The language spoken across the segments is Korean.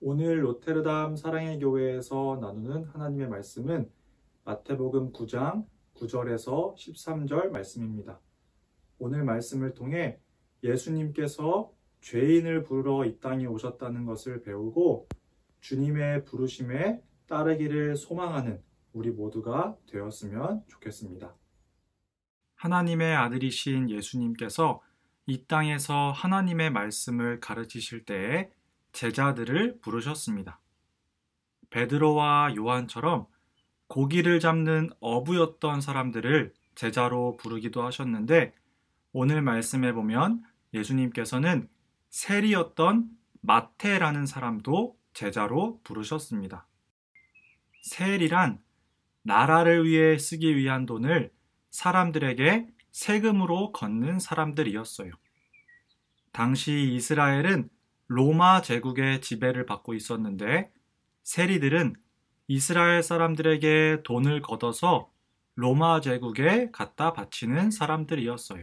오늘 로테르담 사랑의 교회에서 나누는 하나님의 말씀은 마태복음 9장 9절에서 13절 말씀입니다. 오늘 말씀을 통해 예수님께서 죄인을 부르러 이 땅에 오셨다는 것을 배우고 주님의 부르심에 따르기를 소망하는 우리 모두가 되었으면 좋겠습니다. 하나님의 아들이신 예수님께서 이 땅에서 하나님의 말씀을 가르치실 때에 제자들을 부르셨습니다. 베드로와 요한처럼 고기를 잡는 어부였던 사람들을 제자로 부르기도 하셨는데, 오늘 말씀에 보면 예수님께서는 세리였던 마태라는 사람도 제자로 부르셨습니다. 세리란 나라를 위해 쓰기 위한 돈을 사람들에게 세금으로 걷는 사람들이었어요. 당시 이스라엘은 로마 제국의 지배를 받고 있었는데, 세리들은 이스라엘 사람들에게 돈을 걷어서 로마 제국에 갖다 바치는 사람들이었어요.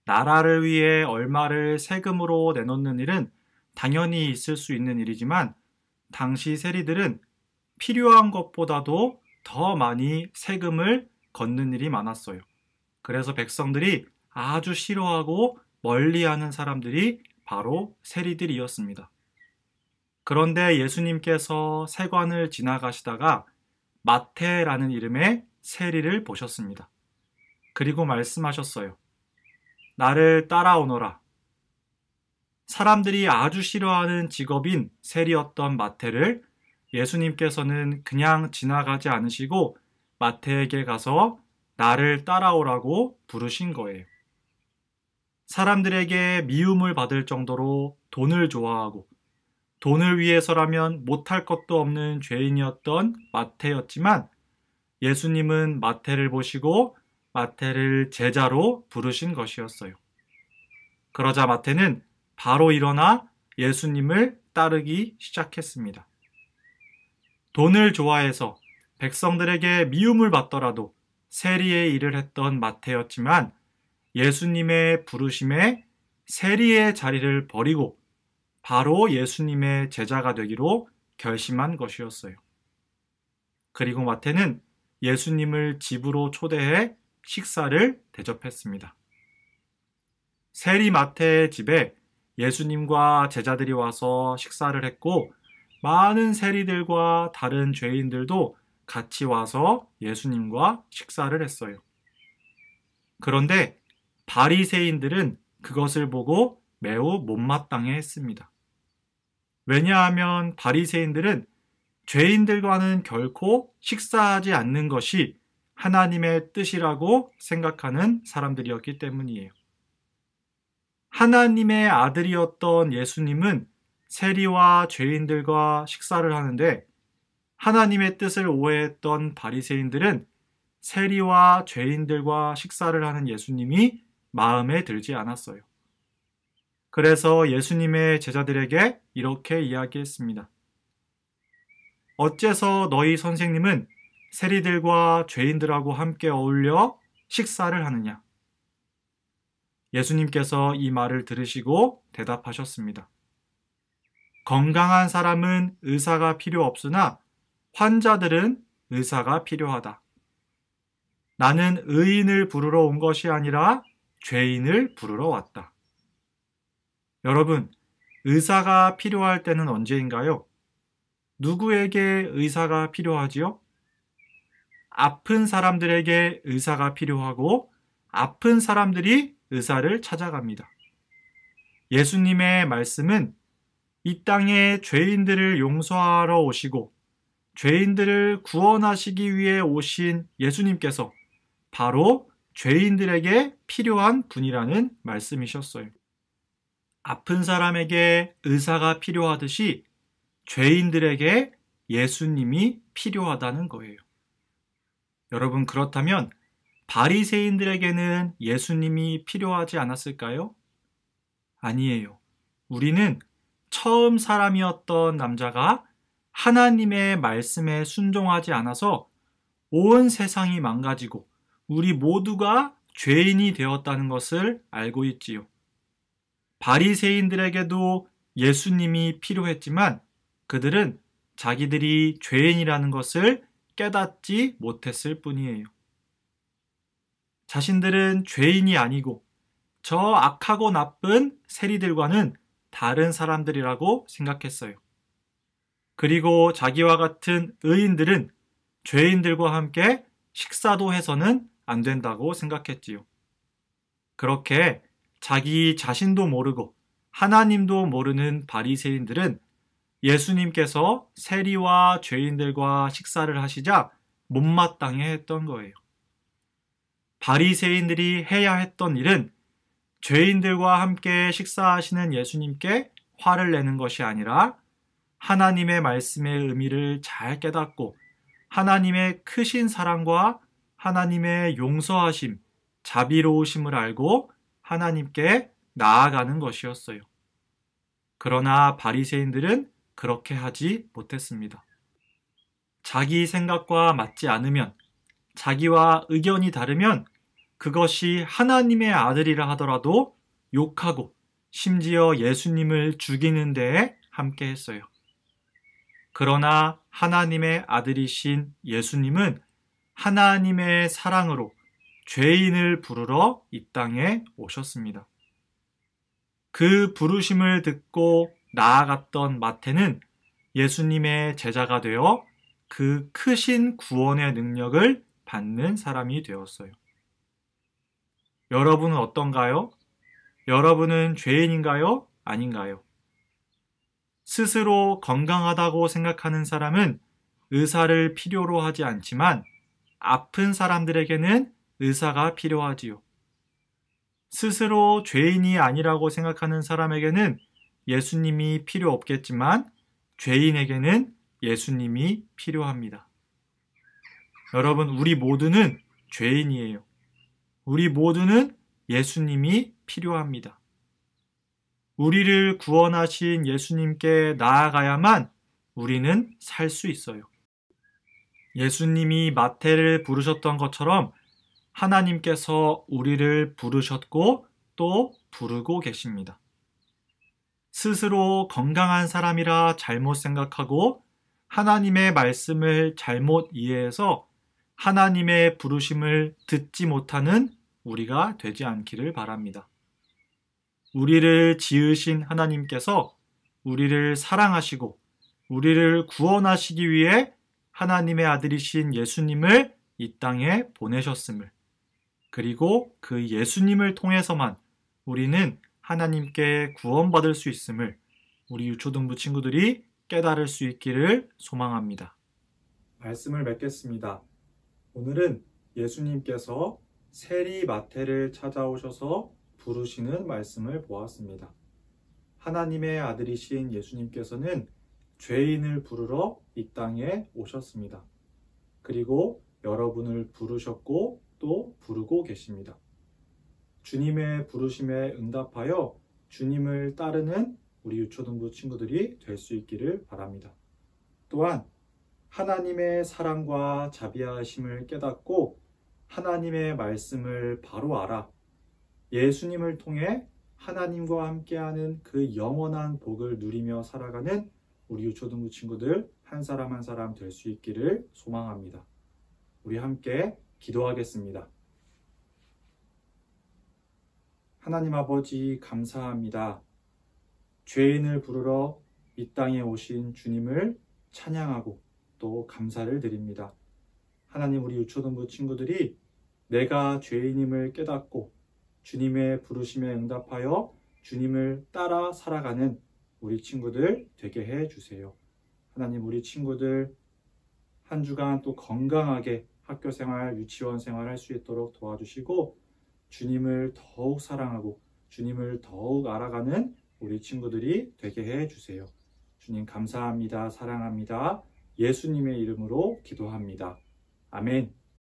나라를 위해 얼마를 세금으로 내놓는 일은 당연히 있을 수 있는 일이지만, 당시 세리들은 필요한 것보다도 더 많이 세금을 걷는 일이 많았어요. 그래서 백성들이 아주 싫어하고 멀리하는 사람들이 바로 세리들이었습니다. 그런데 예수님께서 세관을 지나가시다가 마태라는 이름의 세리를 보셨습니다. 그리고 말씀하셨어요. 나를 따라오너라. 사람들이 아주 싫어하는 직업인 세리였던 마태를 예수님께서는 그냥 지나가지 않으시고 마태에게 가서 나를 따라오라고 부르신 거예요. 사람들에게 미움을 받을 정도로 돈을 좋아하고 돈을 위해서라면 못할 것도 없는 죄인이었던 마태였지만, 예수님은 마태를 보시고 마태를 제자로 부르신 것이었어요. 그러자 마태는 바로 일어나 예수님을 따르기 시작했습니다. 돈을 좋아해서 백성들에게 미움을 받더라도 세리의 일을 했던 마태였지만, 예수님의 부르심에 세리의 자리를 버리고 바로 예수님의 제자가 되기로 결심한 것이었어요. 그리고 마태는 예수님을 집으로 초대해 식사를 대접했습니다. 세리 마태의 집에 예수님과 제자들이 와서 식사를 했고, 많은 세리들과 다른 죄인들도 같이 와서 예수님과 식사를 했어요. 그런데 바리새인들은 그것을 보고 매우 못마땅해 했습니다. 왜냐하면 바리새인들은 죄인들과는 결코 식사하지 않는 것이 하나님의 뜻이라고 생각하는 사람들이었기 때문이에요. 하나님의 아들이었던 예수님은 세리와 죄인들과 식사를 하는데, 하나님의 뜻을 오해했던 바리새인들은 세리와 죄인들과 식사를 하는 예수님이 마음에 들지 않았어요. 그래서 예수님의 제자들에게 이렇게 이야기했습니다. 어째서 너희 선생님은 세리들과 죄인들하고 함께 어울려 식사를 하느냐? 예수님께서 이 말을 들으시고 대답하셨습니다. 건강한 사람은 의사가 필요 없으나 환자들은 의사가 필요하다. 나는 의인을 부르러 온 것이 아니라 죄인을 부르러 왔다. 여러분, 의사가 필요할 때는 언제인가요? 누구에게 의사가 필요하지요? 아픈 사람들에게 의사가 필요하고, 아픈 사람들이 의사를 찾아갑니다. 예수님의 말씀은 이 땅에 죄인들을 용서하러 오시고 죄인들을 구원하시기 위해 오신 예수님께서 바로 죄인들에게 필요한 분이라는 말씀이셨어요. 아픈 사람에게 의사가 필요하듯이 죄인들에게 예수님이 필요하다는 거예요. 여러분, 그렇다면 바리새인들에게는 예수님이 필요하지 않았을까요? 아니에요. 우리는 처음 사람이었던 남자가 하나님의 말씀에 순종하지 않아서 온 세상이 망가지고 우리 모두가 죄인이 되었다는 것을 알고 있지요. 바리새인들에게도 예수님이 필요했지만 그들은 자기들이 죄인이라는 것을 깨닫지 못했을 뿐이에요. 자신들은 죄인이 아니고 저 악하고 나쁜 세리들과는 다른 사람들이라고 생각했어요. 그리고 자기와 같은 의인들은 죄인들과 함께 식사도 해서는 안 된다고 생각했지요. 그렇게 자기 자신도 모르고 하나님도 모르는 바리새인들은 예수님께서 세리와 죄인들과 식사를 하시자 못마땅해 했던 거예요. 바리새인들이 해야 했던 일은 죄인들과 함께 식사하시는 예수님께 화를 내는 것이 아니라 하나님의 말씀의 의미를 잘 깨닫고 하나님의 크신 사랑과 하나님의 용서하심, 자비로우심을 알고 하나님께 나아가는 것이었어요. 그러나 바리새인들은 그렇게 하지 못했습니다. 자기 생각과 맞지 않으면, 자기와 의견이 다르면 그것이 하나님의 아들이라 하더라도 욕하고 심지어 예수님을 죽이는 데에 함께 했어요. 그러나 하나님의 아들이신 예수님은 하나님의 사랑으로 죄인을 부르러 이 땅에 오셨습니다. 그 부르심을 듣고 나아갔던 마태는 예수님의 제자가 되어 그 크신 구원의 능력을 받는 사람이 되었어요. 여러분은 어떤가요? 여러분은 죄인인가요? 아닌가요? 스스로 건강하다고 생각하는 사람은 의사를 필요로 하지 않지만 아픈 사람들에게는 의사가 필요하지요. 스스로 죄인이 아니라고 생각하는 사람에게는 예수님이 필요 없겠지만 죄인에게는 예수님이 필요합니다. 여러분, 우리 모두는 죄인이에요. 우리 모두는 예수님이 필요합니다. 우리를 구원하신 예수님께 나아가야만 우리는 살 수 있어요. 예수님이 마태를 부르셨던 것처럼 하나님께서 우리를 부르셨고 또 부르고 계십니다. 스스로 건강한 사람이라 잘못 생각하고 하나님의 말씀을 잘못 이해해서 하나님의 부르심을 듣지 못하는 우리가 되지 않기를 바랍니다. 우리를 지으신 하나님께서 우리를 사랑하시고 우리를 구원하시기 위해 하나님의 아들이신 예수님을 이 땅에 보내셨음을, 그리고 그 예수님을 통해서만 우리는 하나님께 구원받을 수 있음을 우리 유초등부 친구들이 깨달을 수 있기를 소망합니다. 말씀을 맺겠습니다. 오늘은 예수님께서 세리 마태를 찾아오셔서 부르시는 말씀을 보았습니다. 하나님의 아들이신 예수님께서는 죄인을 부르러 이 땅에 오셨습니다. 그리고 여러분을 부르셨고 또 부르고 계십니다. 주님의 부르심에 응답하여 주님을 따르는 우리 유초등부 친구들이 될 수 있기를 바랍니다. 또한 하나님의 사랑과 자비하심을 깨닫고 하나님의 말씀을 바로 알아 예수님을 통해 하나님과 함께하는 그 영원한 복을 누리며 살아가는 우리 유초등부 친구들 한 사람 한 사람 될 수 있기를 소망합니다. 우리 함께 기도하겠습니다. 하나님 아버지, 감사합니다. 죄인을 부르러 이 땅에 오신 주님을 찬양하고 또 감사를 드립니다. 하나님, 우리 유초등부 친구들이 내가 죄인임을 깨닫고 주님의 부르심에 응답하여 주님을 따라 살아가는 우리 친구들 되게 해 주세요. 하나님, 우리 친구들 한 주간 또 건강하게 학교 생활, 유치원 생활 할 수 있도록 도와주시고 주님을 더욱 사랑하고 주님을 더욱 알아가는 우리 친구들이 되게 해 주세요. 주님 감사합니다. 사랑합니다. 예수님의 이름으로 기도합니다. 아멘.